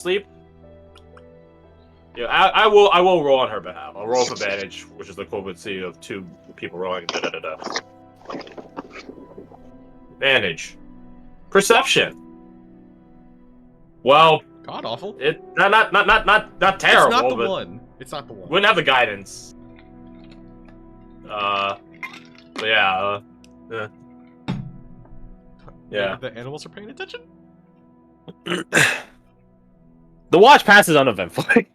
sleep. Yeah, I will roll on her behalf. I'll roll with advantage, which is the equivalency of 2 people rolling. Advantage. Perception. Well, God awful. It not terrible. It's not the but one. It's not the one. Wouldn't have the guidance. But yeah. Yeah. The animals are paying attention. The watch passes uneventfully.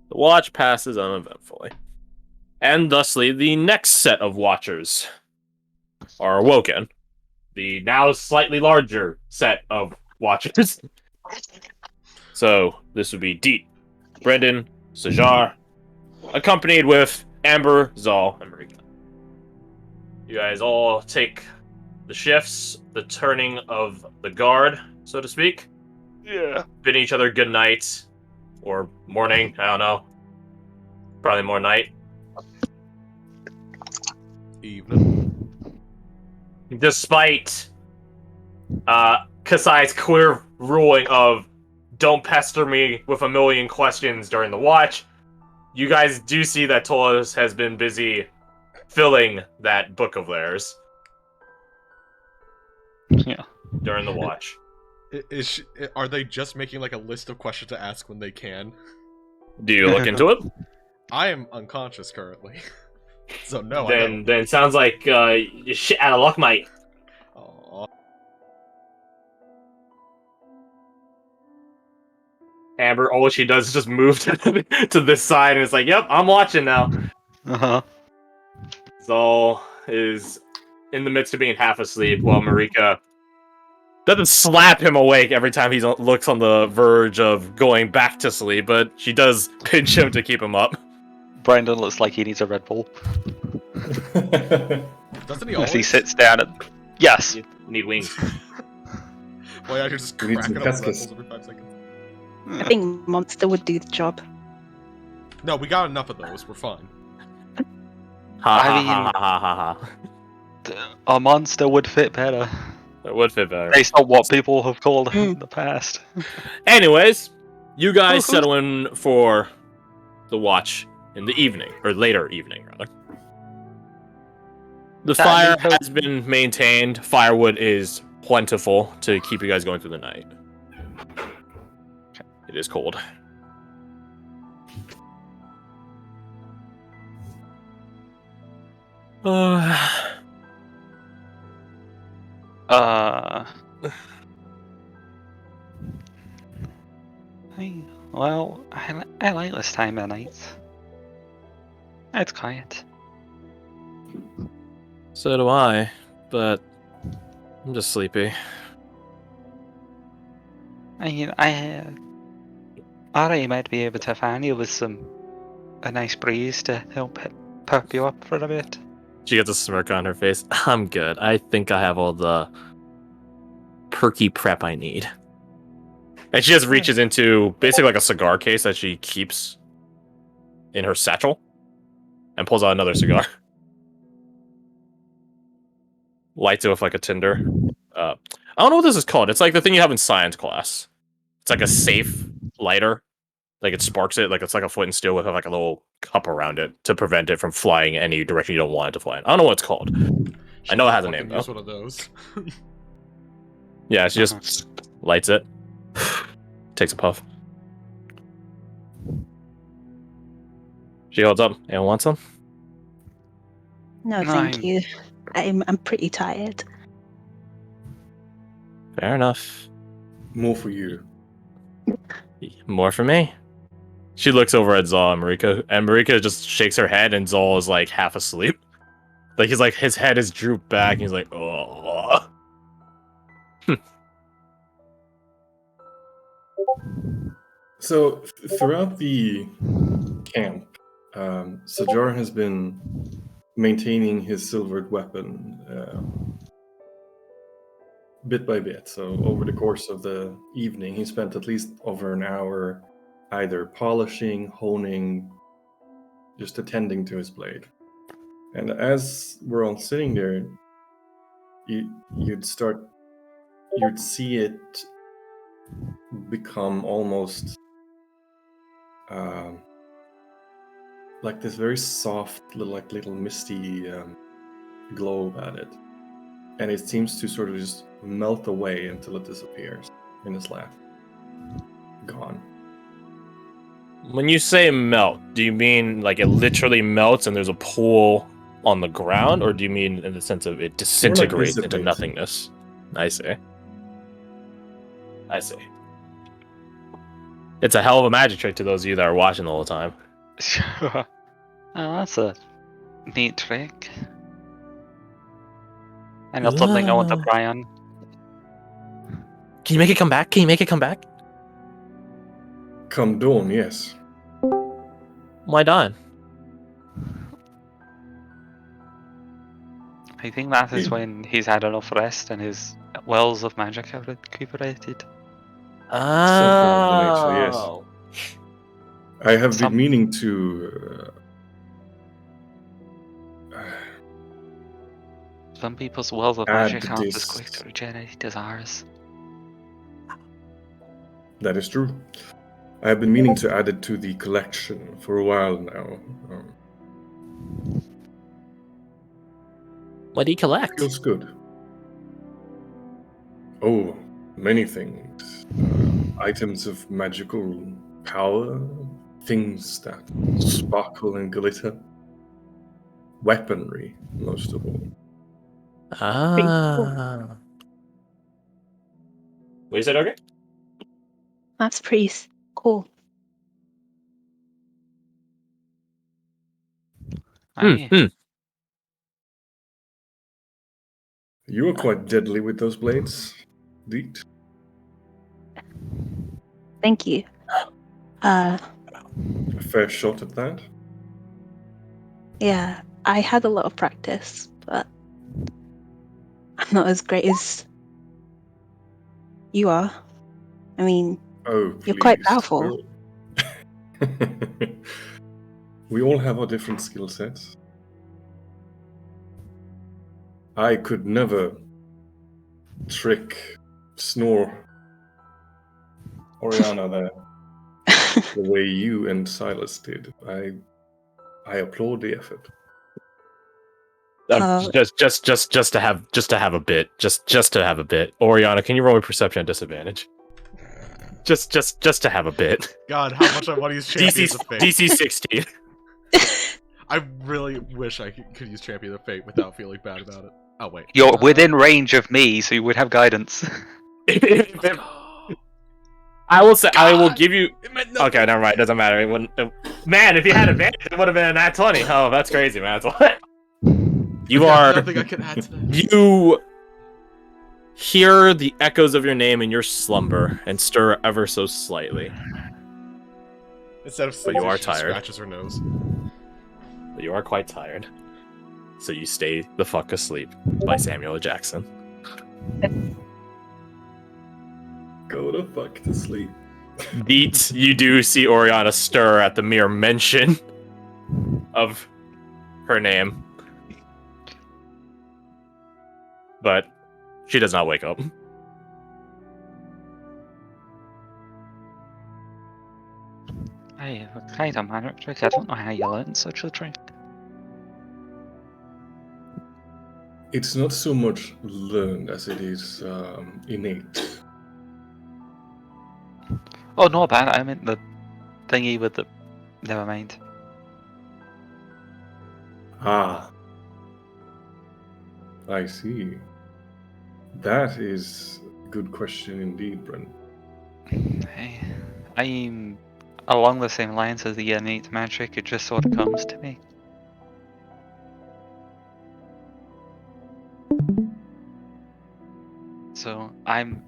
The watch passes uneventfully. And thusly, the next set of watchers are awoken. The now slightly larger set of watchers. So, this would be Deet, Brendan, Sajar, accompanied with Amber, Zal, and Marika. You guys all take the shifts, the turning of the guard, so to speak. Yeah. Bid each other good night. Or morning, I don't know. Probably more night. Evening. Despite Kasai's clear ruling of don't pester me with a million questions during the watch, you guys do see that Tolos has been busy filling that book of theirs. Yeah. During the watch. Are they just making like a list of questions to ask when they can? Do you look into it? I am unconscious currently. So no, Then it sounds like you're shit out of luck, mate. Aww. Amber, all she does is just move to this side, and it's like, yep, I'm watching now. Uh-huh. Zal is in the midst of being half asleep, while Marika doesn't slap him awake every time he looks on the verge of going back to sleep, but she does pinch him to keep him up. Brandon looks like he needs a Red Bull. Doesn't he As always? he sits down and... Yes! You need wings. Well, yeah, you're just We need cracking some up Red Cascas. Bulls every 5 seconds. I think Monster would do the job. No, we got enough of those. We're fine. Ha ha ha. A monster would fit better. It would fit better. Based on what people have called in the past. Anyways, you guys settle in for the watch in the evening, or later evening, rather. The fire has been maintained. Firewood is plentiful to keep you guys going through the night. It is cold. Well, I like this time of night. It's quiet. So do I, but I'm just sleepy. I already might be able to fan you with a nice breeze to help perk you up for a bit. She gets a smirk on her face. I'm good. I think I have all the perky prep I need. And she just reaches into basically like a cigar case that she keeps in her satchel and pulls out another cigar. Lights it with like a tinder. I don't know what this is called. It's like the thing you have in science class. It's like a safe lighter. Like it sparks it. Like it's like a flint and steel with like a little cup around it to prevent it from flying any direction you don't want it to fly in. I don't know what it's called. I know it has a name though. Use one of those. Yeah, she just lights it. Takes a puff. She holds up. Anyone want some? No, thank you. I'm pretty tired. Fair enough. More for you. More for me. She looks over at Zal and Marika just shakes her head, and Zal is like half asleep. Like he's like his head is drooped back, and he's like, oh. So throughout the camp, Sajar has been maintaining his silvered weapon bit by bit. So over the course of the evening, he spent at least over an hour either polishing, honing, just attending to his blade. And as we're all sitting there, you'd start you'd see it become almost like this very soft, little misty glow at it, and it seems to sort of just melt away until it disappears in his lap. Gone. When you say melt, do you mean like it literally melts and there's a pool on the ground, or do you mean in the sense of it disintegrates into dissipate. nothingness? I see. I see. It's a hell of a magic trick to those of you that are watching the whole time. Sure. Oh, that's a neat trick. And not something I want to pry on. Can you make it come back? Can you make it come back? Come dawn, yes. Why not? I think that is when he's had enough rest and his wells of magic have recuperated. Oh. I have been meaning to. Some people's wells of Add magic aren't as this- quick to regenerate as ours. That is true. I have been meaning to add it to the collection for a while now. What do you collect? Feels good. Oh, many things. Items of magical power, things that sparkle and glitter. Weaponry, most of all. Ah. What you said, okay? That's pretty cool. Aye. You were quite deadly with those blades, Deet. Thank you. A fair shot at that. Yeah, I had a lot of practice, but I'm not as great as you are. I mean, Oh, you're quite please. powerful. We all have our different skill sets. I could never trick, snore Oriana there the way you and Silas did. I applaud the effort. Just to have a bit. Just to have a bit. Oriana, can you roll a perception at disadvantage? Just to have a bit. God, how much I want to use Champions of Fate. DC 16. I really wish I could use Champion of Fate without feeling bad about it. Oh, wait. You're within range of me, so you would have guidance. Let's go. I will say, I will God! give you. It meant nothing. Okay, never mind. Doesn't matter. It wouldn't. Man, if you had advantage, it would have been a nat 20. Oh, that's crazy, man. That's what. You I are. got nothing I can add to that. You hear the echoes of your name in your slumber and stir ever so slightly. Instead of But you are she tired. scratches her nose. But you are quite tired. So you stay the fuck asleep by Samuel L. Jackson. Go the fuck to sleep. Beat, you do see Oriana stir at the mere mention of her name. But she does not wake up. Aye, a kind of magic trick. I don't know how you learned such a trick. It's not so much learned as it is innate. Oh, no, bad. I meant the thingy with the. Never mind. Ah. I see. That is a good question indeed, Brent. I'm along the same lines as the innate magic. It just sort of comes to me. So I'm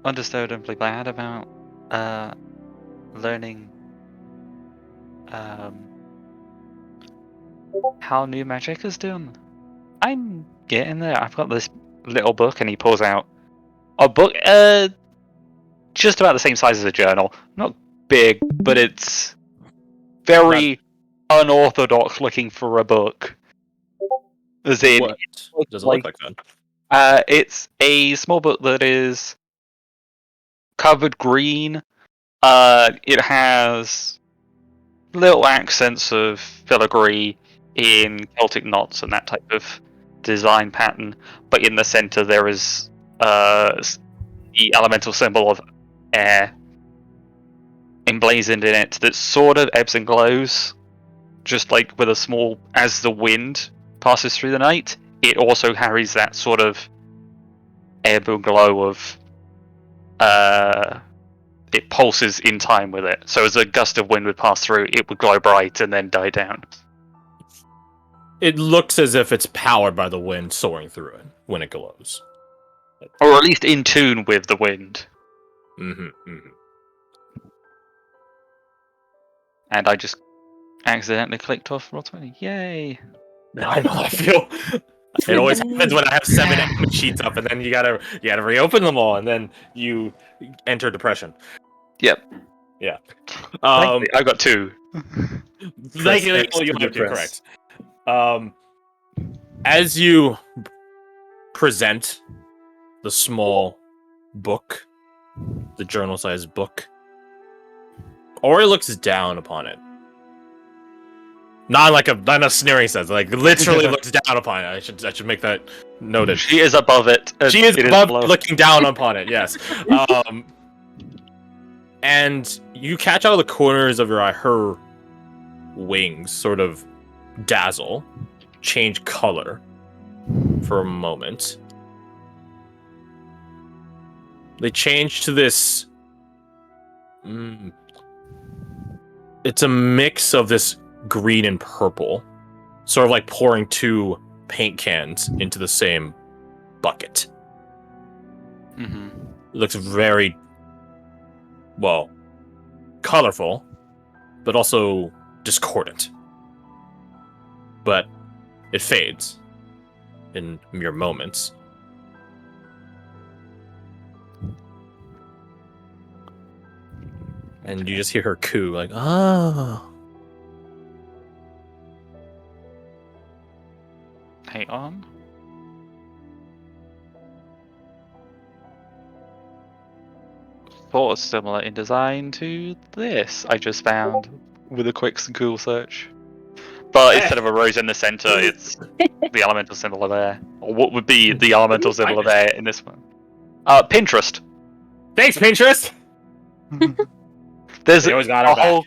understandably glad about learning how new magic is done. I'm getting there. I've got this little book, and he pulls out a book just about the same size as a journal. Not big, but it's very unorthodox looking for a book. As in, What does it like- look like then? It's a small book that is covered green. It has little accents of filigree in Celtic knots and that type of design pattern, but in the center there is the elemental symbol of air emblazoned in it that sort of ebbs and glows, just like with a small, as the wind passes through the night, it also carries that sort of ebb and glow of it pulses in time with it. So as a gust of wind would pass through, it would glow bright and then die down. It looks as if it's powered by the wind soaring through it when it glows. Or at least in tune with the wind. And I just accidentally clicked off Roll20. Yay! I know how I feel. It always happens when I have 7 enemy sheets up, and then you gotta reopen them all, and then you enter depression. Yep. Yeah. I got 2. Thankfully, you have to correct. As you present the small book, the journal-sized book, Ori looks down upon it. Not in a sneering sense, like literally looks down upon it. I should make that noted. She is above it. She is above looking down upon it, yes. And you catch out of the corners of your eye her wings sort of dazzle, change color for a moment. They change to this... It's a mix of this green and purple, sort of like pouring 2 paint cans into the same bucket. Mm-hmm. It looks very, well, colorful, but also discordant. But it fades in mere moments. And you just hear her coo, like, oh. Hang on. Thought similar in design to this I just found with a quick Google search. But instead of a rose in the center, it's the elemental symbol of air. Or what would be the elemental symbol of air in this one? Pinterest. Thanks, Pinterest! There's They always got our back.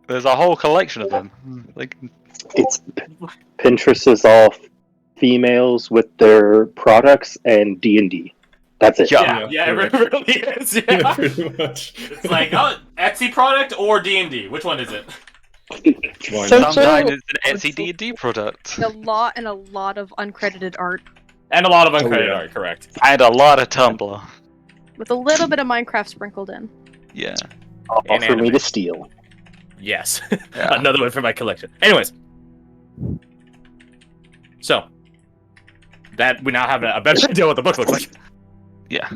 There's a whole collection of them. Like, It's Pinterest is all females with their products and D&D. That's it. Yeah, it really is. Yeah. Pretty much. It's like, oh, Etsy product or D&D? Which one is it? Why So not? sometimes it's an Etsy D&D product. A lot of uncredited art And a lot of uncredited yeah. art, correct. And a lot of Tumblr. with a little bit of Minecraft sprinkled in. Yeah. All And for me anime. to steal. Yes. Yeah. Another one for my collection. Anyways. So. That we now have a better idea what the book looks like. Yeah.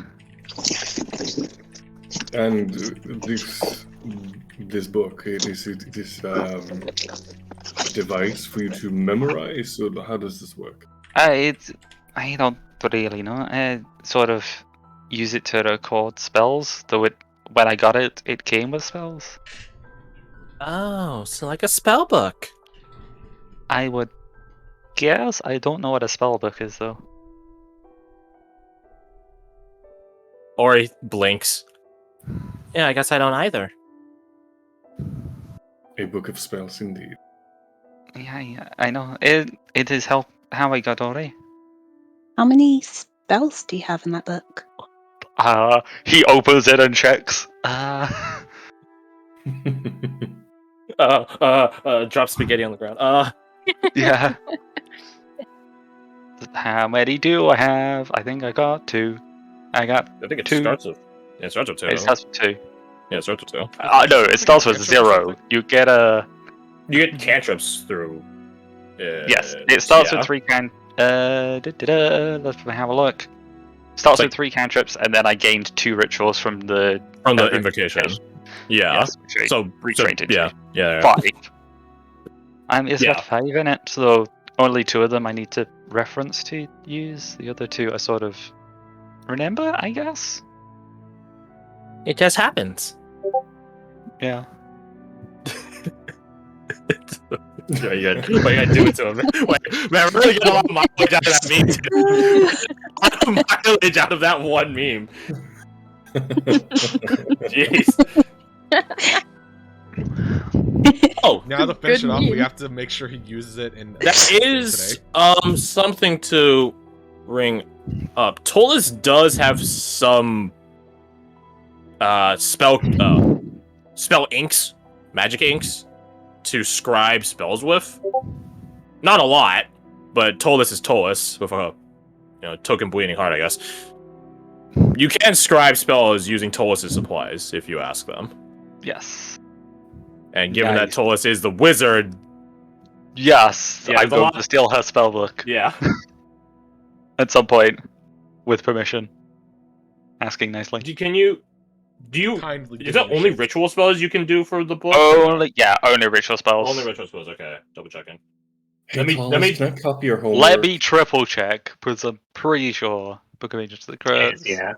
And this book, is it this device for you to memorize, or how does this work? I don't really know. I sort of use it to record spells. Though when I got it, it came with spells. Oh, so like a spell book. I would guess. I don't know what a spell book is though. Ori blinks. Yeah, I guess I don't either. A book of spells, indeed. Yeah, I know. It is how I got Ori. How many spells do you have in that book? He opens it and checks. Drop spaghetti on the ground. Yeah. How many do I have? I think I got 2. I got I think it 2. starts with. Yeah, it starts with 2. It starts with 2. Yeah, it starts with 2. No, it starts with 0. You get a. You get cantrips through. Yes, it starts yeah. with 3 let's have a look. Starts with 3 cantrips, and then I gained 2 rituals from the From the invocation. Yeah. Yes, which I So retrained into yeah. 5. It's Yeah. got 5 in it, so only 2 of them I need to reference to use. The other two are sort of remember, I guess. It just happens. Yeah. What you gotta do it to him? Wait, man, I'm really getting a lot of mileage out of that meme. Too. A lot of mileage out of that one meme. Jeez. Oh, Now to finish Good it off, we meme. have to make sure he uses it in that is something to ring up. Tolus does have some spell inks, magic inks to scribe spells with. Not a lot, but Tolus is Tolus with a token bleeding heart, I guess. You can scribe spells using Tolus's supplies if you ask them. Yes. And given Nice. that Tolus is the wizard, Yes, Yeah, I'm there's a going lot- to steal her spellbook yeah. at some point, with permission. Asking nicely. Do you kindly. is that only ritual spells you can do for the book? Only ritual spells. Only ritual spells, okay. Double checking. Hey, Let me- Thomas, can I copy your homework? Let me triple check, because I'm pretty sure Book of Ages to the Crits. Yeah.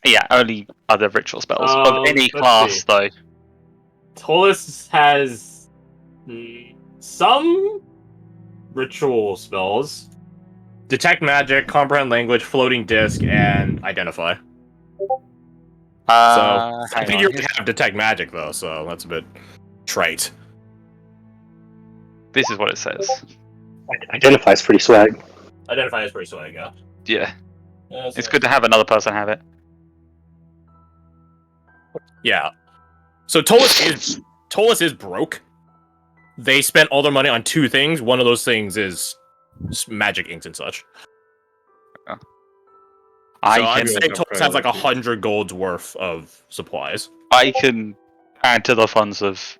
Yeah, only other ritual spells of any Let's class, see. though. Tolus has some ritual spells. Detect magic, comprehend language, floating disc, and identify. I hang think on. you already have detect magic though, so that's a bit trite. This is what it says. Identify's pretty swag. Identify is pretty swag, yeah. Yeah, it's good to have another person have it. Yeah. So Tolus is broke. They spent all their money on two things. One of those things is magic inks and such. So I'd say Tolus has like 100 gold's worth of supplies. I can add to the funds of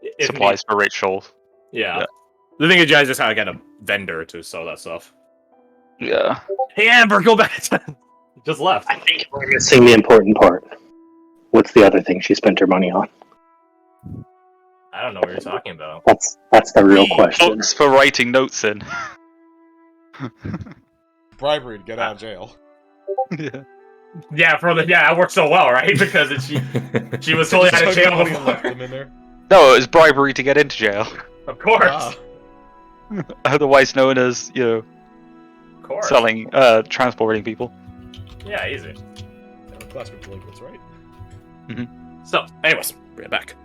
If supplies for ritual. Yeah. Yeah. The thing is, you guys just gotta get a vendor to sell that stuff. Yeah. Hey, Amber, go back. Just left. I think we're missing the important part. What's the other thing she spent her money on? I don't know what you're talking about. That's the real question. Books for writing notes in. bribery to get out of jail. Yeah. Yeah, that worked so well, right? Because she was totally out of jail Money and left before. them in there. No, it was bribery to get into jail. Of course. Ah, Otherwise known as, Of course. selling, transporting people. Yeah, easy. yeah, classic delinquents, right? So, anyways, bring it back.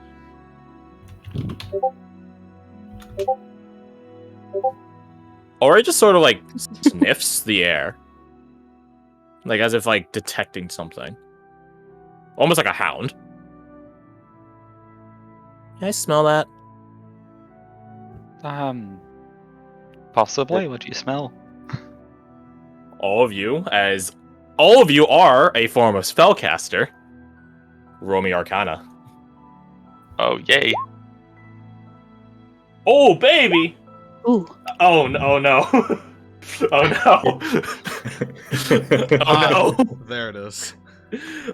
Ori just sort of like sniffs the air. Like as if like detecting something. Almost like a hound. Can I smell that? Possibly. What do you smell? All of you are a form of spellcaster. Roll me Arcana. Oh, yay. Oh, baby! Ooh. Oh, no, no. Oh, no. Oh, no. There it is.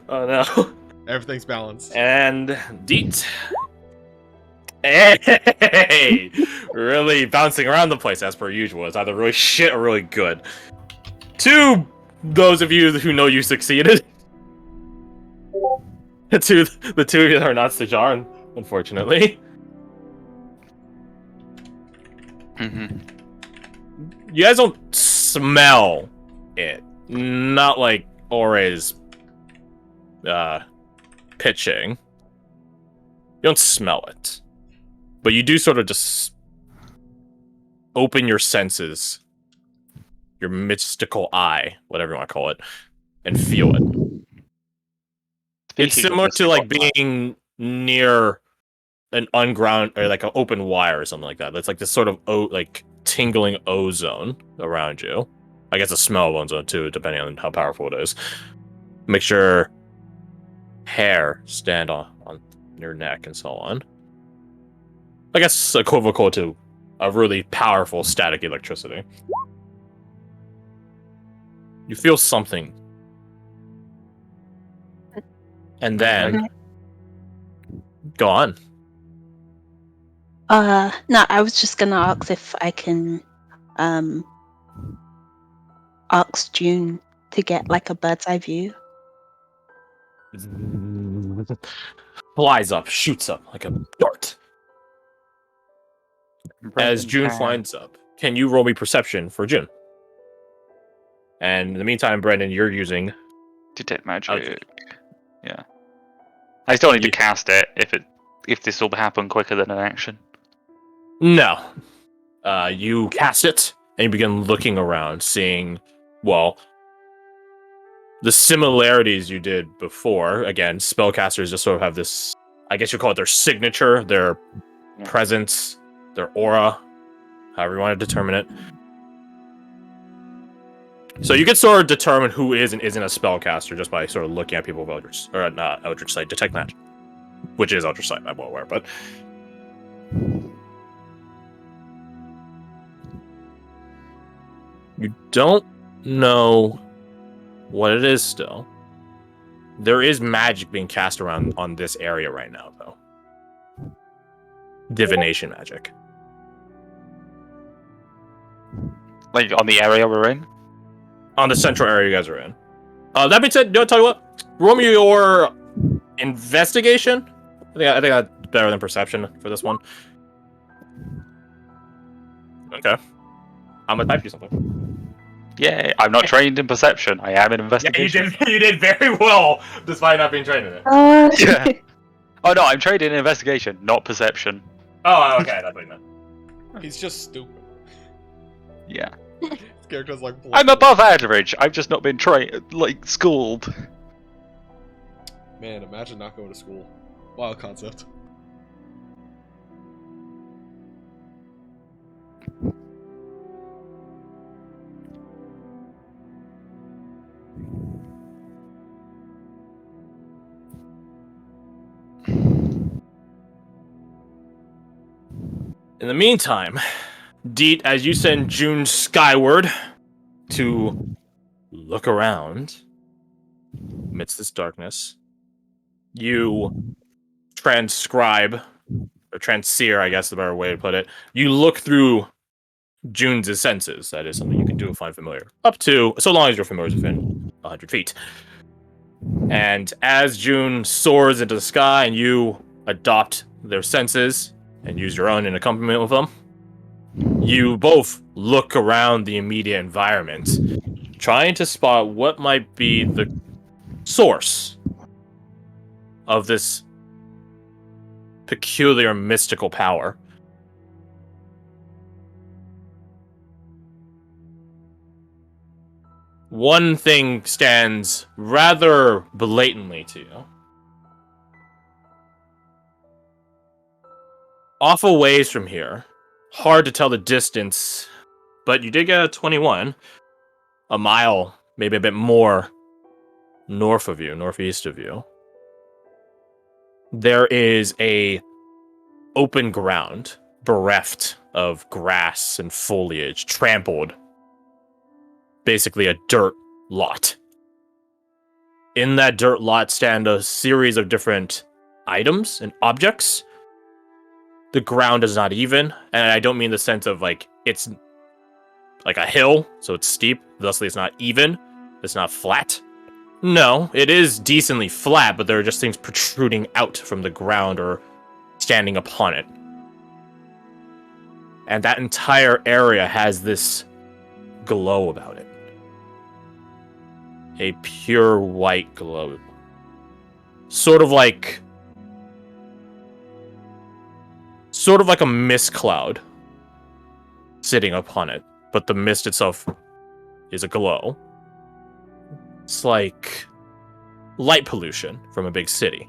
Oh, no. Everything's balanced. And Deet. Hey! Really bouncing around the place as per usual. It's either really shit or really good. To those of you who know you succeeded. The two of you are not Stajar, unfortunately. Mm-hmm. You guys don't smell it. Not like Ore's pitching. You don't smell it. But you do sort of just open your senses, your mystical eye, whatever you want to call it, and feel it. It's similar to like being near an unground or like an open wire or something like that. That's like this sort of like tingling ozone around you. I guess a smell ozone too, depending on how powerful it is. Makes your hair stand on your neck and so on. I guess equivocal to a really powerful static electricity. You feel something. And then go on. No, I was just gonna ask if I can asks June to get like a bird's eye view. Flies up, shoots up like a dart. As Brendan June can flies up, can you roll me perception for June? And in the meantime, Brendan, you're using. detect magic. Okay. Yeah. I still need to You- cast it if this will happen quicker than an action. No. You cast it, and you begin looking around, seeing, well, the similarities you did before. Again, spellcasters just sort of have this, I guess you call it their signature, their Yeah. presence, their aura, however you want to determine it. So you can sort of determine who is and isn't a spellcaster just by sort of looking at people with Eldritch, or not Eldritch Sight, Detect Magic, which is Eldritch Sight, I'm well aware, but you don't know what it is still. There is magic being cast around on this area right now, though. Divination magic. Like on the area we're in. On the central area you guys are in. That being said, tell you what, roll me your investigation. I think that's better than perception for this one. Okay. I'm gonna type you something. Yeah, I'm not trained in perception. I am in investigation. You did very well, despite not being trained in it. Oh, Yeah. Oh no, I'm trained in investigation, not perception. Oh, okay, that's what you meant. He's just stupid. Yeah. His character's like. I'm above average. I've just not been schooled. Man, imagine not going to school. Wild concept. In the meantime, Deet, as you send June skyward to look around amidst this darkness, you transcribe, or transseer, I guess is the better way to put it. You look through June's senses. That is something you can do if find familiar. Up to, so long as you're familiar within 100 feet. And as June soars into the sky and you adopt their senses and use your own in accompaniment with them, you both look around the immediate environment, trying to spot what might be the source of this peculiar mystical power. One thing stands rather blatantly to you. Off a ways from here, hard to tell the distance, but you did get a 21, a mile, maybe a bit more north of you, northeast of you. There is a open ground, bereft of grass and foliage, trampled. Basically a dirt lot. In that dirt lot stand a series of different items and objects. The ground is not even, and I don't mean the sense of like it's like a hill, so it's steep, thusly it's not even, it's not flat. No, it is decently flat, but there are just things protruding out from the ground or standing upon it. And that entire area has this glow about it. A pure white glow. Sort of like a mist cloud sitting upon it, but the mist itself is a glow. It's like light pollution from a big city.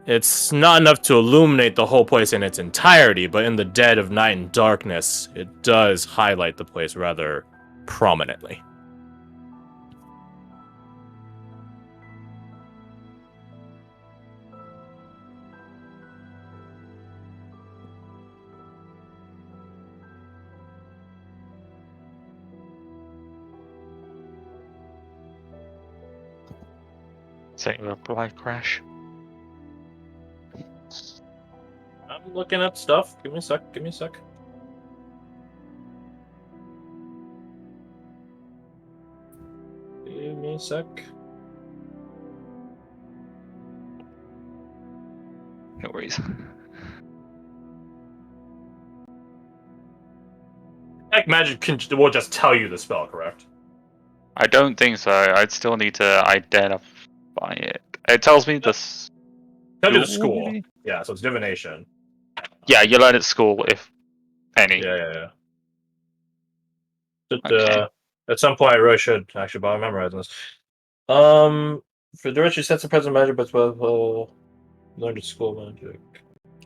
It's not enough to illuminate the whole place in its entirety, but in the dead of night and darkness, it does highlight the place rather prominently. Setting up a light crash. I'm looking up stuff. Give me a sec. sec. No worries. Like magic will just tell you the spell, correct? I don't think so. I'd still need to identify it. It tells me this. Tell you the school. Yeah, so it's divination. Yeah, you learn at school, if any. Yeah. But, Okay. at some point, I really should actually bother memorizing this. For direction, sense of present magic, but learned at school magic.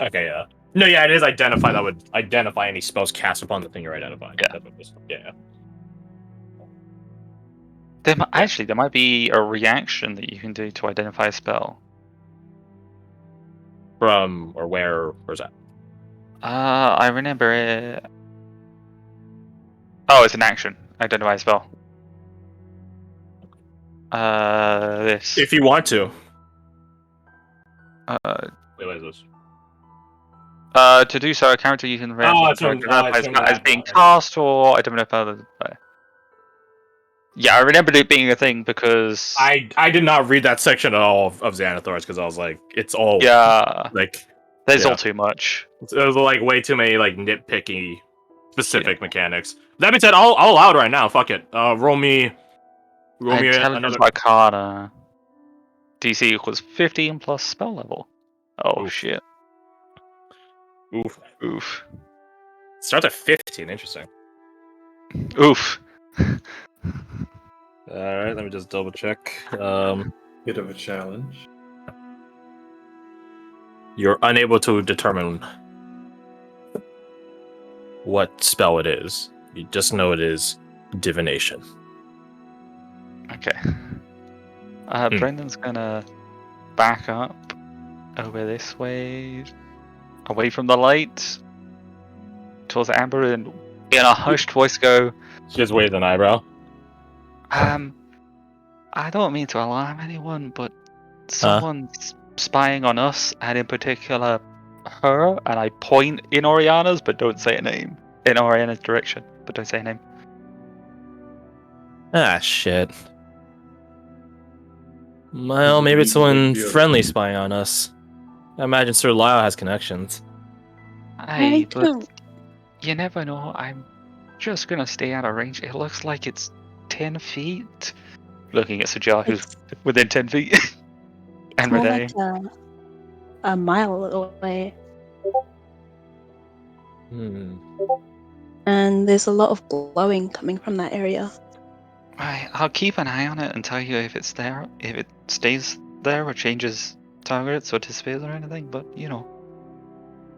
Okay, yeah. No, yeah, it is identify. That would identify any spells cast upon the thing you're identifying. Yeah. That's what it is. Yeah. Actually, there might be a reaction that you can do to identify a spell. From or where's that? I remember it. Oh, it's an action. Identify a spell. This. If you want to. Uh, Wait, what is this? to do so, a character you can it's from- as being cast, or I don't know if other. Yeah, I remembered it being a thing because I did not read that section at all of Xanathars because I was like, it's all like there's yeah. all too much. There's like way too many like nitpicky specific mechanics. That being said, I'll allow it right now. Fuck it. Roll me Intelligence another. Arcana. DC equals 15 plus spell level. Oh Oof. shit. Oof. Starts at 15. Interesting. Oof. All right, let me just double check. Bit of a challenge. You're unable to determine what spell it is. You just know it is divination. Okay. Brendan's gonna back up over this way, away from the light, towards Amber, and in a hushed voice go, She just waved an eyebrow. I don't mean to alarm anyone, but someone's spying on us, and in particular her, and I point in Oriana's, but don't say a name. In Oriana's direction, but don't say a name. Ah, shit. Well, maybe it's someone friendly spying on us. I imagine Sir Lyle has connections. Hey, but don't. you never know. I'm just gonna stay out of range. It looks like it's 10 feet. Looking at Sajar, who's It's within 10 feet. And more Renee. like a mile away, and there's a lot of glowing coming from that area. I'll keep an eye on it and tell you if it's there, if it stays there or changes targets or disappears or anything, but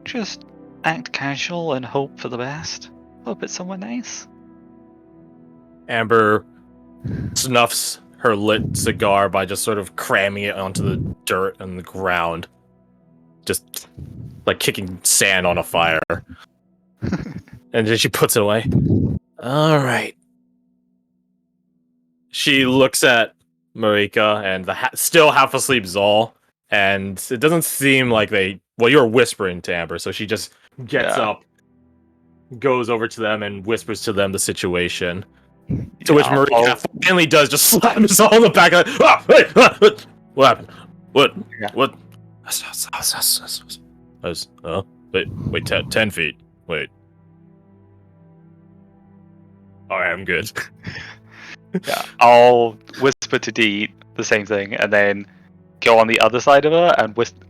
just act casual and hope for the best. Hope it's someone nice. Amber snuffs her lit cigar by just sort of cramming it onto the dirt and the ground. Just like kicking sand on a fire. And then she puts it away. All right. She looks at Marika and the still half asleep Zol, and it doesn't seem like they. Well, you're whispering to Amber, so she just gets up, goes over to them, and whispers to them the situation. To which Marika finally does just slap Zol in the back of the. What happened? What? Yeah. What? Wait, 10 feet. Wait. Alright, I'm good. Yeah, I'll whisper to Dee the same thing, and then go on the other side of her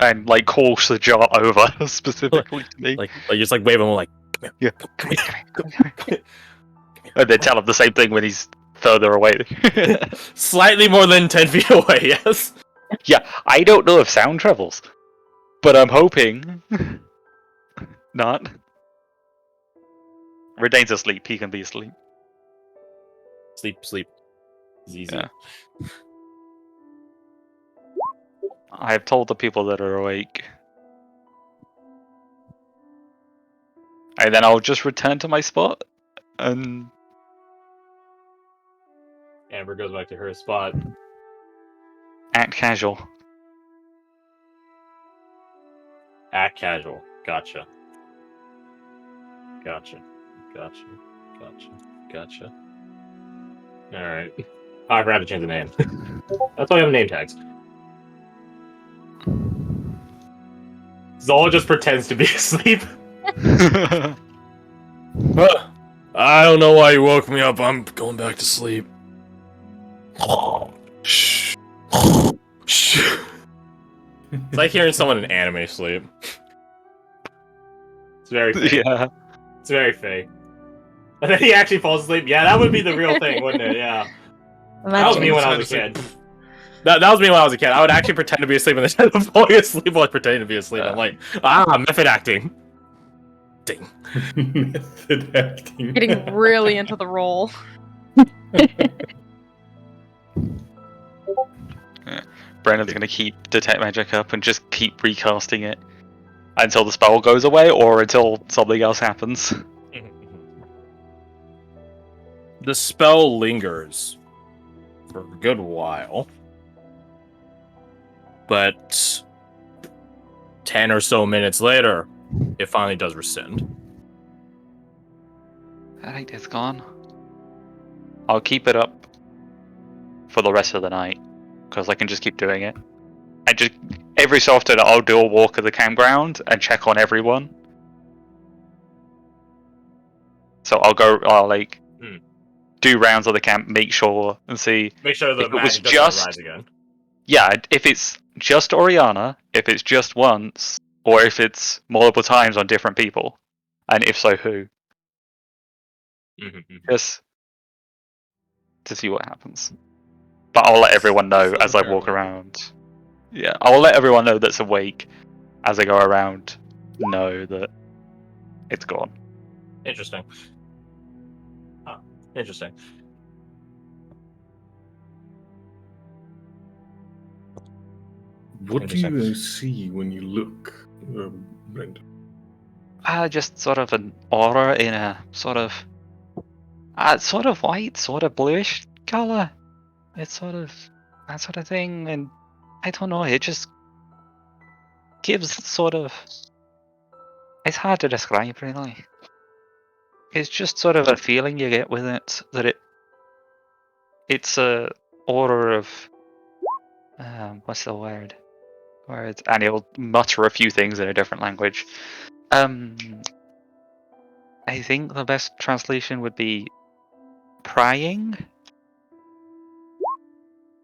and like call Sajar over specifically to me. Like just like wave him like, come here. Yeah. Come here. And then tell him the same thing when he's further away. Slightly more than 10 feet away, yes. Yeah, I don't know if sound travels, but I'm hoping not. Redain's asleep. He can be asleep. Sleep. It's easy. Yeah. I've told the people that are awake. And then I'll just return to my spot and Amber goes back to her spot. act casual. Act casual. Gotcha. Alright. I forgot to change the name. That's why I have name tags. Zola just pretends to be asleep. I don't know why you woke me up. I'm going back to sleep. Shh. Shh. It's like hearing someone in anime sleep. It's very fake. Yeah. It's very fake. And then he actually falls asleep. Yeah, that would be the real thing, wouldn't it? Yeah. That was me when I was a kid. That was me when I was a kid. I would actually pretend to be asleep instead of falling asleep while pretending to be asleep. I'm like, method acting. Ding. Method acting. Getting really into the role. Brandon's gonna keep detect magic up and just keep recasting it until the spell goes away or until something else happens. The spell lingers for a good while, but 10 or so minutes later, it finally does rescind. Alright, it's gone. I'll keep it up for the rest of the night because I can just keep doing it. And just every so often I'll do a walk of the campground and check on everyone. So I'll like do rounds of the camp, make sure and see. Make sure the If it was magic doesn't just- rise again. Yeah, if it's just Oriana, if it's just once, or if it's multiple times on different people, and if so, who? Just to see what happens. But I'll let everyone know as I walk around. Yeah, I'll let everyone know that's awake as I go around know that it's gone. Interesting. Interesting. What do you see when you look, Brenda? Just sort of an aura in a sort of white, sort of bluish color. It's sort of that sort of thing, and I don't know. It just gives sort of. It's hard to describe, really. It's just sort of a feeling you get with it that it's a aura of what's the word? And he'll mutter a few things in a different language. I think the best translation would be prying,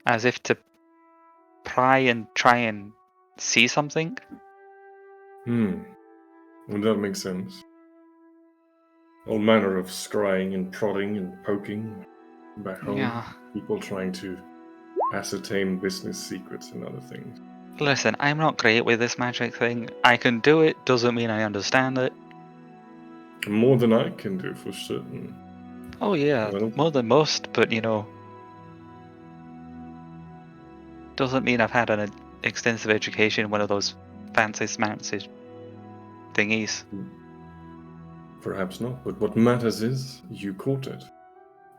as if to pry and try and see something. Well, that makes sense. All manner of scrying and prodding and poking back home. Yeah. People trying to ascertain business secrets and other things. Listen, I'm not great with this magic thing. I can do it, doesn't mean I understand it. More than I can do for certain. Oh yeah, Well- more than most, but doesn't mean I've had an extensive education in one of those fancy smancy thingies. Perhaps not, but what matters is you caught it.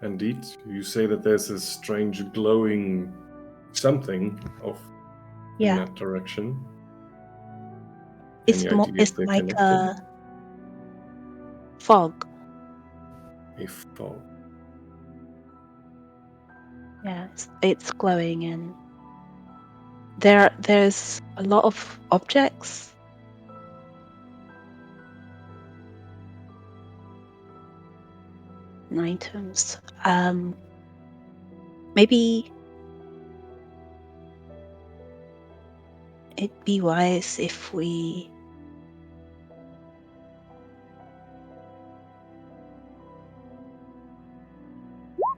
Indeed, you say that there's a strange glowing something off in Yeah, that direction. it's Any more. ideas It's they're like connected? a fog. A fog. Yeah, it's glowing, and there's a lot of objects. And items. Maybe it'd be wise if we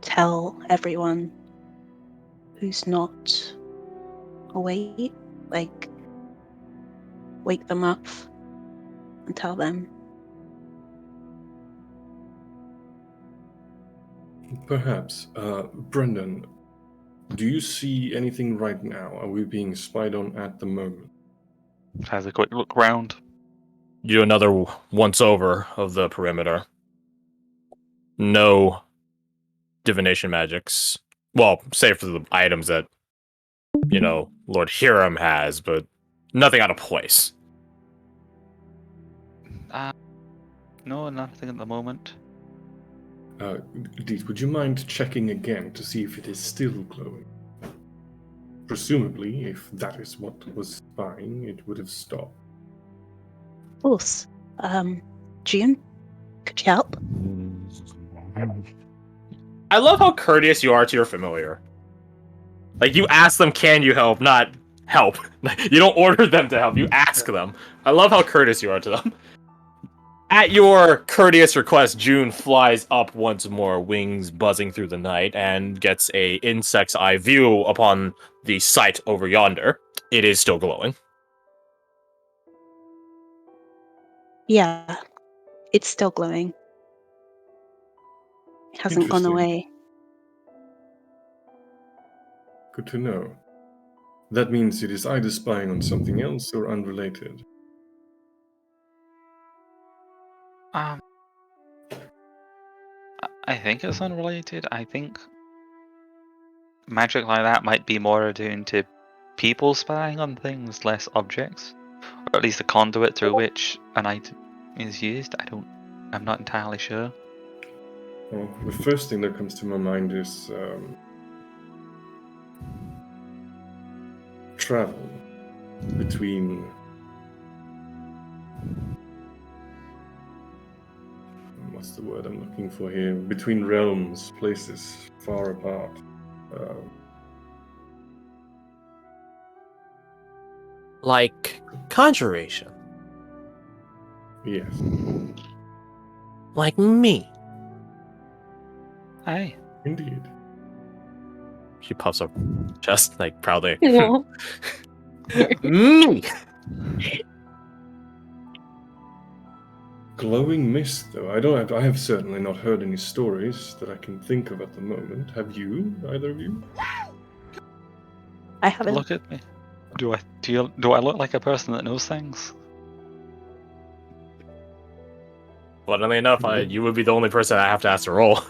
tell everyone who's not awake, like wake them up and tell them. Perhaps. Brendan, do you see anything right now? Are we being spied on at the moment? Has a quick look round. You do another once over of the perimeter. No divination magics. Well, save for the items that, Lord Hiram has, but nothing out of place. No, nothing at the moment. Deet, would you mind checking again to see if it is still glowing? Presumably, if that is what was spying, it would have stopped. Of course. June, could you help? I love how courteous you are to your familiar. Like, you ask them, can you help, not help. You don't order them to help, you ask them. I love how courteous you are to them. At your courteous request, June flies up once more, wings buzzing through the night, and gets a insect's eye view upon the site over yonder. It is still glowing. Yeah, it's still glowing. It hasn't gone Interesting. away. Good to know. That means it is either spying on something else or unrelated. I think it's unrelated. I think magic like that might be more attuned to people spying on things, less objects, or at least the conduit through which an item is used. I'm not entirely sure. Well, the first thing that comes to my mind is travel between what's the word I'm looking for here? Between realms, places far apart. Like conjuration. Yes. Like me. Aye. Indeed. She puffs up chest, like, proudly. Well, Me! Glowing mist, though. I have certainly not heard any stories that I can think of at the moment. Have you, either of you? I haven't. Look at me. Do I look like a person that knows things? Funnily enough, you would be the only person I have to ask to roll.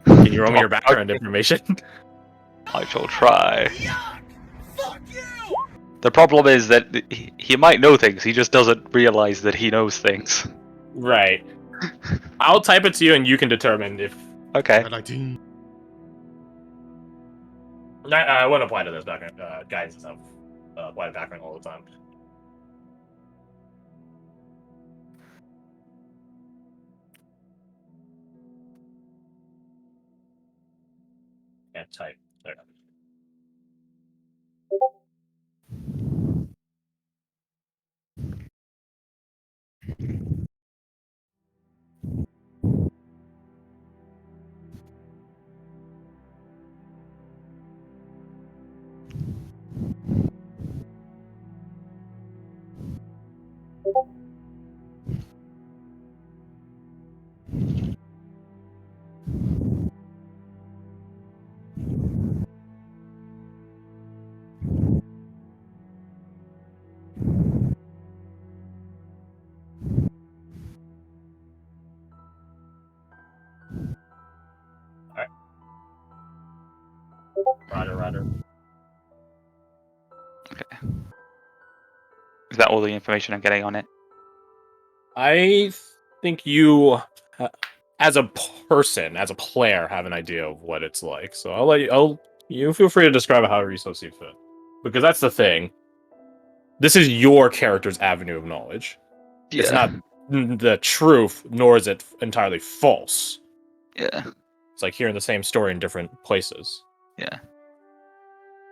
Can you roll me your background information? I shall try. The problem is that he might know things, he just doesn't realize that he knows things. Right. I'll type it to you and you can determine if... Okay. 19. I wouldn't apply to this background. Guys have apply to background all the time. Can't type. There. Roger. Okay. Is that all the information I'm getting on it? I think you, as a person, as a player, have an idea of what it's like. So I'll let you. You feel free to describe it however you so see fit, because that's the thing. This is your character's avenue of knowledge. Yeah. It's not the truth, nor is it entirely false. Yeah. It's like hearing the same story in different places. Yeah.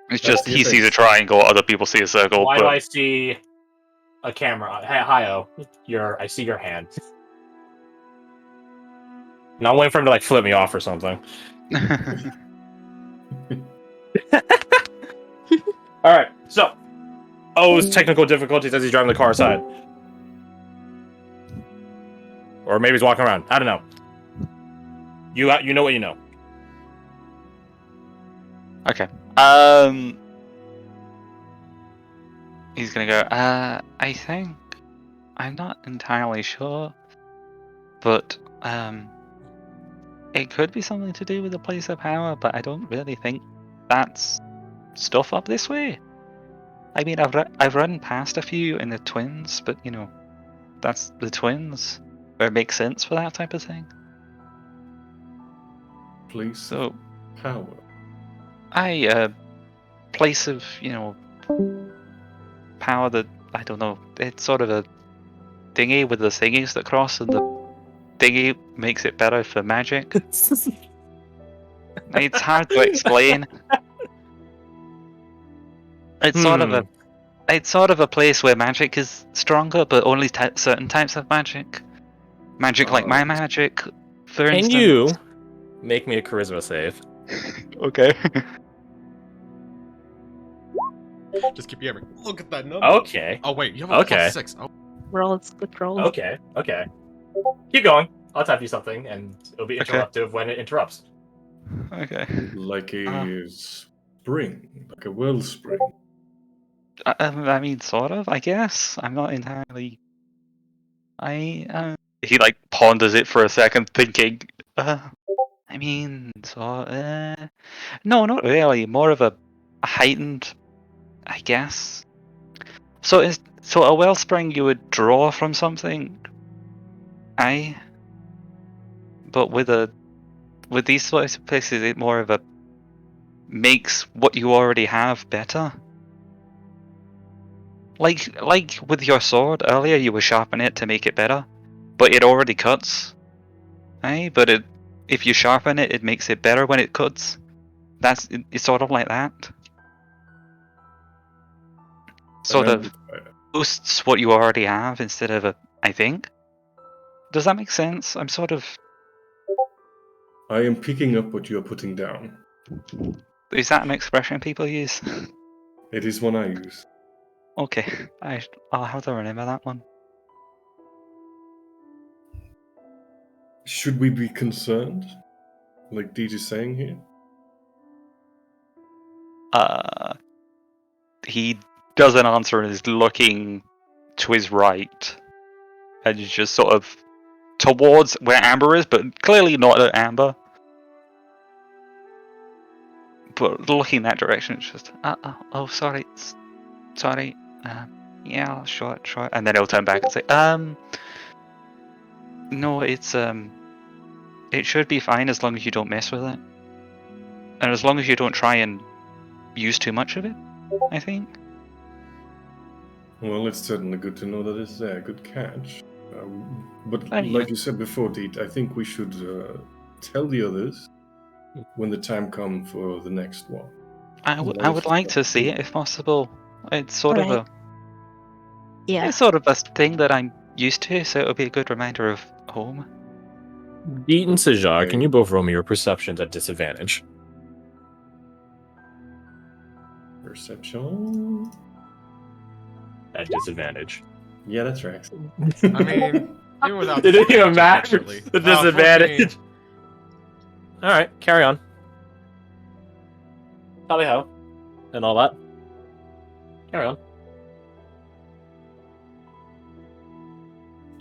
It's That's just the he sees a effect. triangle, other people see a circle. Why but do I see a camera? Hey, hi-oh. I see your hand. Now I'm waiting for him to like flip me off or something. Alright, so O's technical difficulties as he's driving the car aside. Or maybe he's walking around. I don't know. You know what you know. Okay. He's gonna go, I think I'm not entirely sure, but it could be something to do with the place of power, but I don't really think that's stuff up this way. I mean, I've run past a few in the Twins, but you know, that's the Twins, where it makes sense for that type of thing. place So of power. place of power that I don't know. It's sort of a thingy with the thingies that cross, and the thingy makes it better for magic. It's hard to explain. It's sort of a place where magic is stronger, but only certain types of magic. Magic like my magic, for Can instance. you make me a charisma save? Okay. Just keep yammering. Look at that number. Okay. Oh wait, you have a Okay. +6. Oh, Rolls, good rolls. Okay. Okay. Keep going. I'll tap you something, and it'll be Okay. interruptive when it interrupts. Okay. Like a spring, like a wellspring. I mean, sort of. I guess I'm not entirely. He like ponders it for a second, thinking. I mean, no, not really. More of a heightened, I guess. So a wellspring you would draw from something. But with these sorts of places, it more of a makes what you already have better. Like with your sword earlier, you were sharpening it to make it better, but it already cuts. But if you sharpen it, it makes it better when it cuts. It's sort of like that. Sort of boosts what you already have instead of I think. Does that make sense? I'm sort of. I am picking up what you are putting down. Is that an expression people use? It is one I use. Okay, I'll have to remember that one. Should we be concerned? Like Deej is saying here? He doesn't answer and is looking to his right, and he's just sort of towards where Amber is, but clearly not at Amber. But looking that direction, it's just, sorry, sorry. Yeah, sure, and then he'll turn back and say, no, it should be fine as long as you don't mess with it, and as long as you don't try and use too much of it, I think. Well, it's certainly good to know that it's there. Good catch. But I mean, like you said before, Deej, I think we should tell the others when the time comes for the next one. I would like to see it if possible. It's sort of Alright. Yeah. it's sort of a thing that I'm used to, so it'll be a good reminder of home. Deet and Sajar, Okay. can you both roll me your perceptions at disadvantage? Perception. At disadvantage. Yeah, that's right. I mean, even without It didn't even matter. actually. The disadvantage. All right, carry on. Tally ho, and all that. Carry on.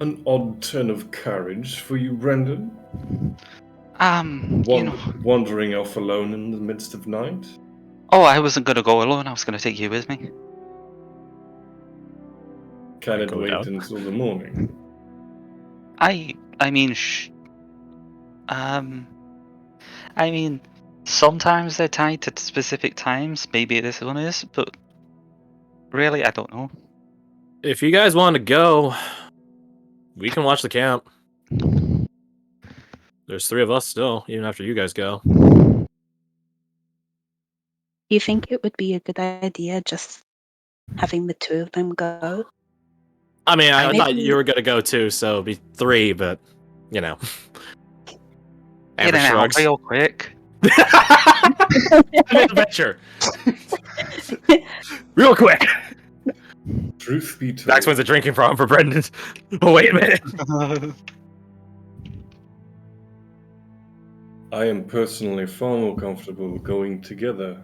An odd turn of courage for you, Brendan. Wandering off alone in the midst of night. Oh, I wasn't gonna go alone. I was gonna take you with me. Can it Go wait down. until the morning? I mean, sometimes they're tied to specific times. Maybe this one is, but really, I don't know. If you guys want to go, we can watch the camp. There's 3 of us still, even after you guys go. Do you think it would be a good idea just having the 2 of them go? I mean, I thought Maybe- you were gonna go too, so it'd be 3, but you know. In Amber and out shrugs. real quick. Adventure. Real quick. Truth be told, That's when's a drinking problem for Brendan. Oh, wait a minute. I am personally far more comfortable going together,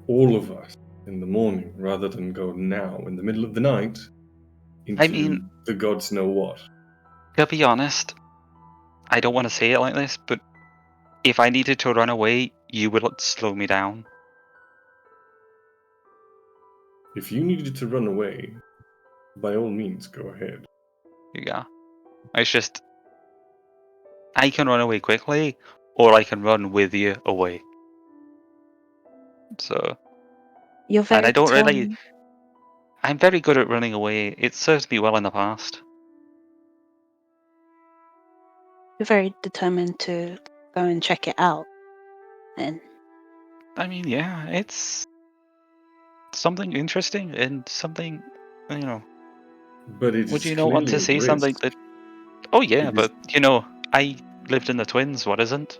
all of us, in the morning, rather than go now, in the middle of the night, into I mean- the gods know what. To be honest, I don't want to say it like this, but if I needed to run away, you would slow me down. If you needed to run away, by all means, go ahead. Yeah. It's just I can run away quickly, or I can run with you away. So, You're very and I don't really. determined. I'm very good at running away. It served me well in the past. You're very determined to go and check it out. And I mean, yeah, it's something interesting and something, you know. But it Would is you not want clearly to a see risk. something that? Oh yeah, It is- but I lived in the Twins. What isn't?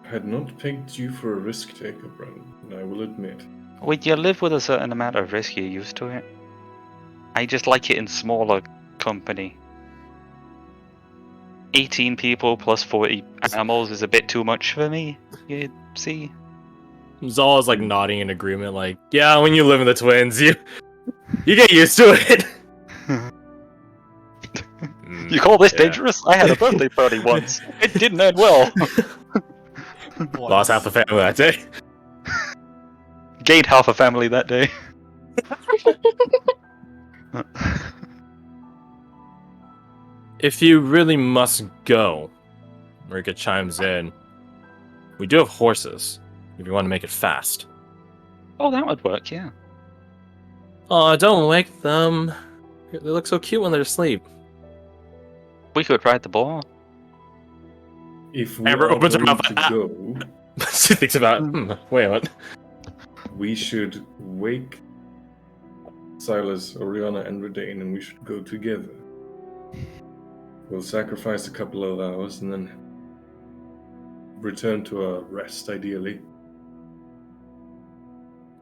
I had not pegged you for a risk taker, Brendan, I will admit. When you live with a certain amount of risk, you're used to it. I just like it in smaller company. 18 people plus 40 animals is a bit too much for me. You see? Zal is like nodding in agreement, like, yeah, when you live in the Twins, you get used to it. You call this Yeah. dangerous? I had a birthday party once. It didn't end well. Lost half the family that day. Gained half a family that day. If you really must go, Marika chimes in. We do have horses, if you want to make it fast. Oh, that would work, yeah. Oh, don't wake them. They look so cute when they're asleep. We could ride the ball. If we Amber are opens her going mouth. to go, She thinks about, wait a minute. we should wake Silas, Oriana, and Redane, and we should go together. We'll sacrifice a couple of hours and then return to a rest, ideally.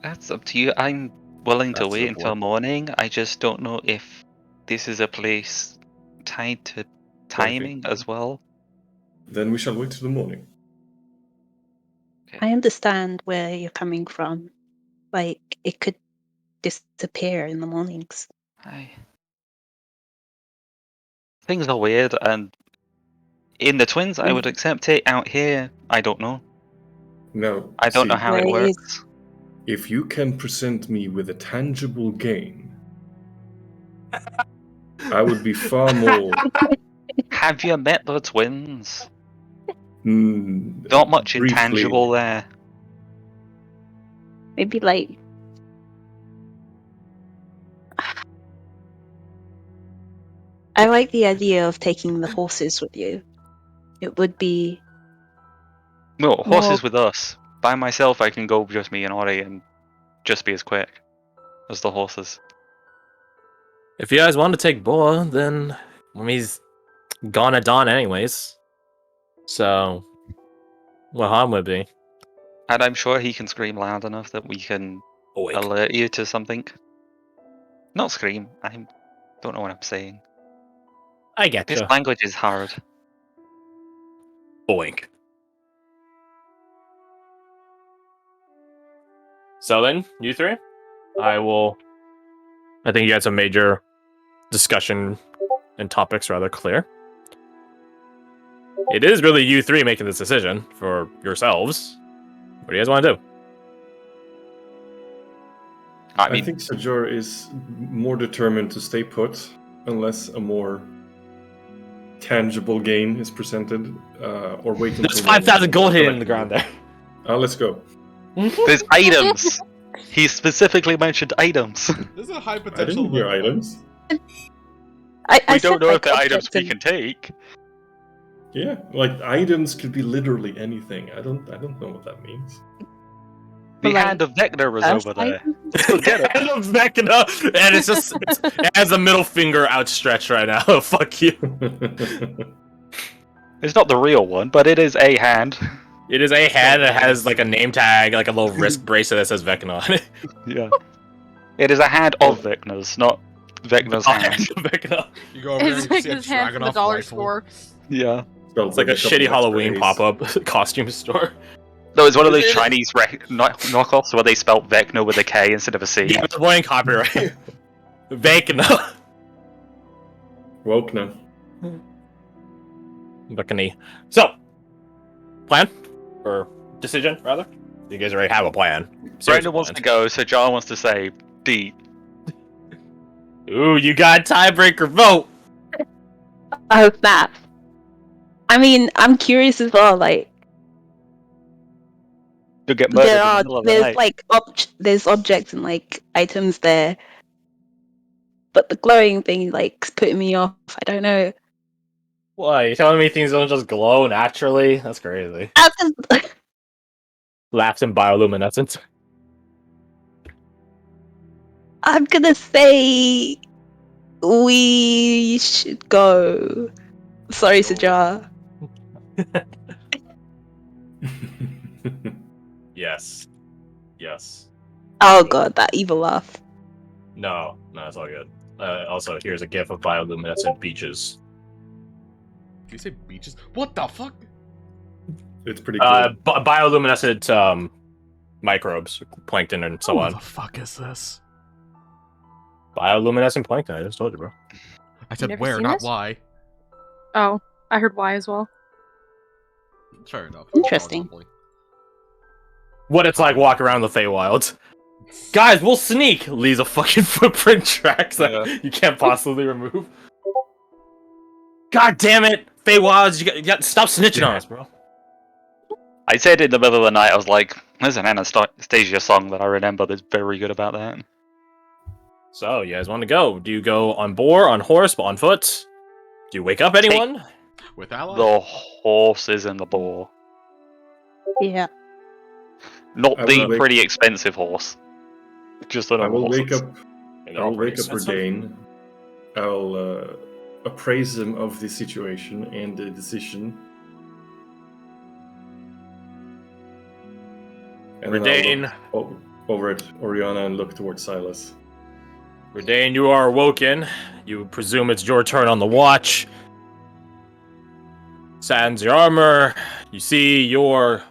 That's up to you. I'm willing to That's wait the until point. morning. I just don't know if this is a place tied to timing as well. Then we shall wait till the morning. I understand where you're coming from. Like, it could disappear in the mornings. Things are weird, and in the Twins, I would accept it. Out here, I don't know. No, I don't know see, how Where it it works. if you can present me with a tangible gain, I would be far more. Have you met the Twins? mm, Not much briefly. intangible there. Maybe like I like the idea of taking the horses with you. It would be No, horses More- with us. By myself, I can go just me and Ori and just be as quick as the horses. If you guys want to take Boa, then he's gone at dawn anyways. So, what harm would be? And I'm sure he can scream loud enough that we can Awake. alert you to something. Not scream. I don't know what I'm saying. I get This you. language is hard. Boink. So then, you three, I think you had some major discussion and topics rather clear. It is really you three making this decision for yourselves. What do you guys want to do? I I mean, think Sajor is more determined to stay put unless a more tangible gain is presented, or wait until There's 5,000 gold hidden in the ground there. Let's go. there's items. He specifically mentioned items. This is a high I potential. didn't hear level. items. I We said, don't know like, if the items we objective- can take. Yeah, like items could be literally anything. I don't know what that means. The Like, hand of Vecna was us over there. items? Go get it. And I'm backing up, and it has a middle finger outstretched right now. Fuck you. It's not the real one, but it is a hand. It is a hand that has like a name tag, like a little wrist bracelet that says Vecna on it. Yeah. It is a hand of Vecna's, not Vecna's hand. Vecna. You go over there It's and you like see a his hand from the Dragonov dollar rifle. store. Yeah. It's like a shitty Halloween pop-up costume store. No, it's one of those Chinese knockoffs where they spelt Vecna with a K instead of a C. Yeah, it's avoiding copyright. Vecna. Woke now. Vecna. So, plan? Or decision, rather? You guys already have a plan. Serious Brandon wants to plan. go, so John wants to say D. Ooh, you got tiebreaker vote! Oh, snap. I mean, I'm curious as well. Like, You'll get murdered in the middle of the there's night. like there's objects and like items there, but the glowing thing like's putting me off. I don't know. What? You telling me things don't just glow naturally? That's crazy. Laughs in bioluminescence. I'm gonna say we should go. Sorry, Sajar. Yes. Yes. Oh god, that evil laugh. No, it's all good. Also, here's a gif of bioluminescent beaches. Did you say beaches? What the fuck? It's pretty cool. Bioluminescent microbes, plankton, and so Who on. the fuck is this? Bioluminescent plankton. I just told you, bro. I said never where, seen not this? why. Oh, I heard why as well. Fair enough. Interesting. Probably. What it's like walking around the Feywilds. Guys, we'll sneak. Leaves a fucking footprint tracks that you can't possibly remove. God damn it, Feywilds! You got stop snitching on us, bro. I said in the middle of the night, I was like, there's an Anastasia song that I remember that's very good about that. So, you guys want to go? Do you go on boar, on horse, on foot? Do you wake up anyone? With allies? The horses and the boar. Yeah. Not I the will wake- pretty expensive horse. Just the I normal will wake horses. up. And I they're all will pretty wake up expensive. Regain. I'll appraise him of the situation and the decision. And then I'll Redain, look over at Oriana and look towards Silas. Redain, you are awoken. You presume it's your turn on the watch. Sans your armor. You see your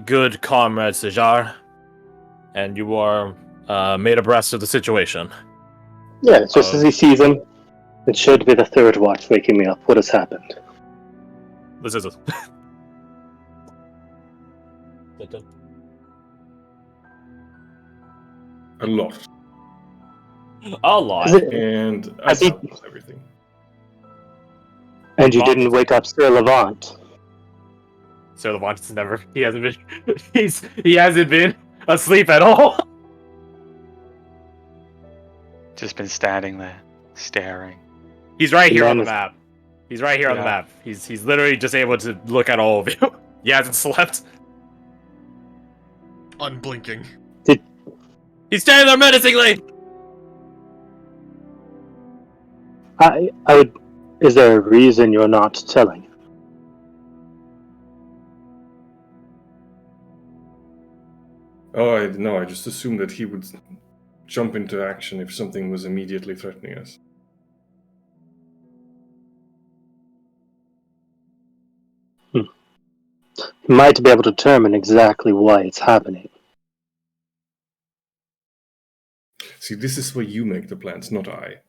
good comrade Sejar, and you are made abreast of the situation. Yeah, just as he sees him, it should be the third watch waking me up. What has happened? This is A lot. a lot. Is it- And I Has he- thought everything. And you Levant. didn't wake up Sir Levant. So Levant's never. He hasn't been. He hasn't been asleep at all. Just been standing there, staring. He's right here on the Bananas. map. He's right here on the Yeah. map. He's literally just able to look at all of you. He hasn't slept. Unblinking. He's standing there menacingly. I would. Is there a reason you're not telling? Oh, I no, I just assumed that he would jump into action if something was immediately threatening us. You might be able to determine exactly why it's happening. See, this is where you make the plans, not I.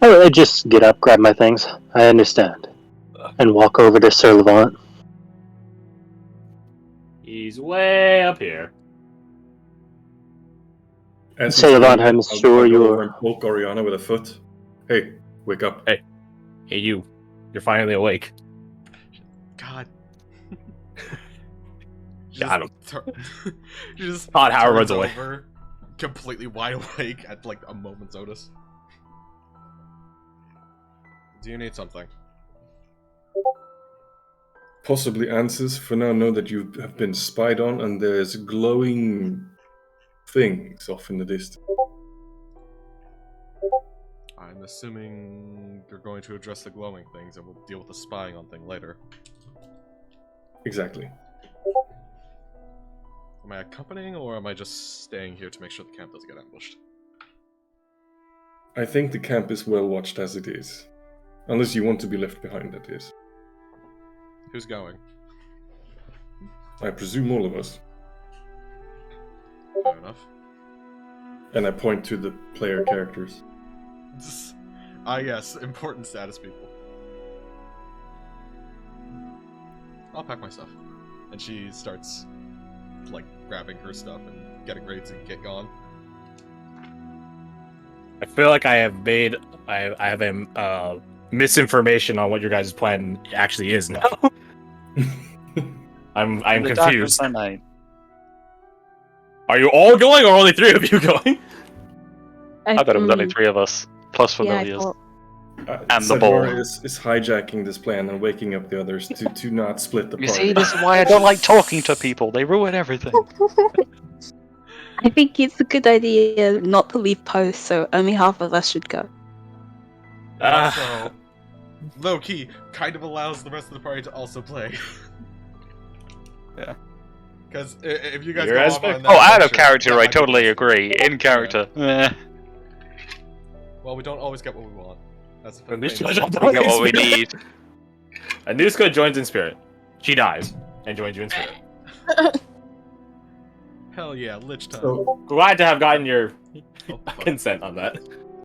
I just get up, grab my things. I understand. And walk over to Sir Levant. He's way up here. As Say he's Levant, doing it, I'm I'll sure go over you're... and poke Oriana with a foot. Hey, wake up. Hey. Hey, you. You're finally awake. God. Got him. She just Todd Howard turns runs away. over, completely wide awake at like a moment's notice. Do you need something? Possibly answers. For now, know that you have been spied on, and there's glowing things off in the distance. I'm assuming you're going to address the glowing things, and we'll deal with the spying on thing later. Exactly. Am I accompanying, or am I just staying here to make sure the camp doesn't get ambushed? I think the camp is well watched as it is. Unless you want to be left behind, that is. Who's going? I presume all of us. Fair enough. And I point to the player characters. Ah, yes, important status people. I'll pack my stuff. And she starts, like, grabbing her stuff and getting ready to get gone. I feel like I have made I have a misinformation on what your guys' plan actually is now. I'm The confused. darkness I made. Are you all going, or only 3 of you going? I bet it was only 3 of us, plus Yeah, I familiars. thought. And the Sedvar ball. is hijacking this plan and waking up the others to not split the You party. see, this is why I don't like talking to people. They ruin everything. I think it's a good idea not to leave posts, so only half of us should go. Also, low key, kind of allows the rest of the party to also play. Yeah. Because if you guys You're go as off on big. that Oh, out of adventure, character, that I might be totally best. agree. In character, Well, we don't always get what we want. That's the At least famous- you we get what we need. Anuska joins in spirit. She dies and joins you in spirit. Hell yeah, Lich time. So, Glad to have gotten your Oh, fuck. consent on that.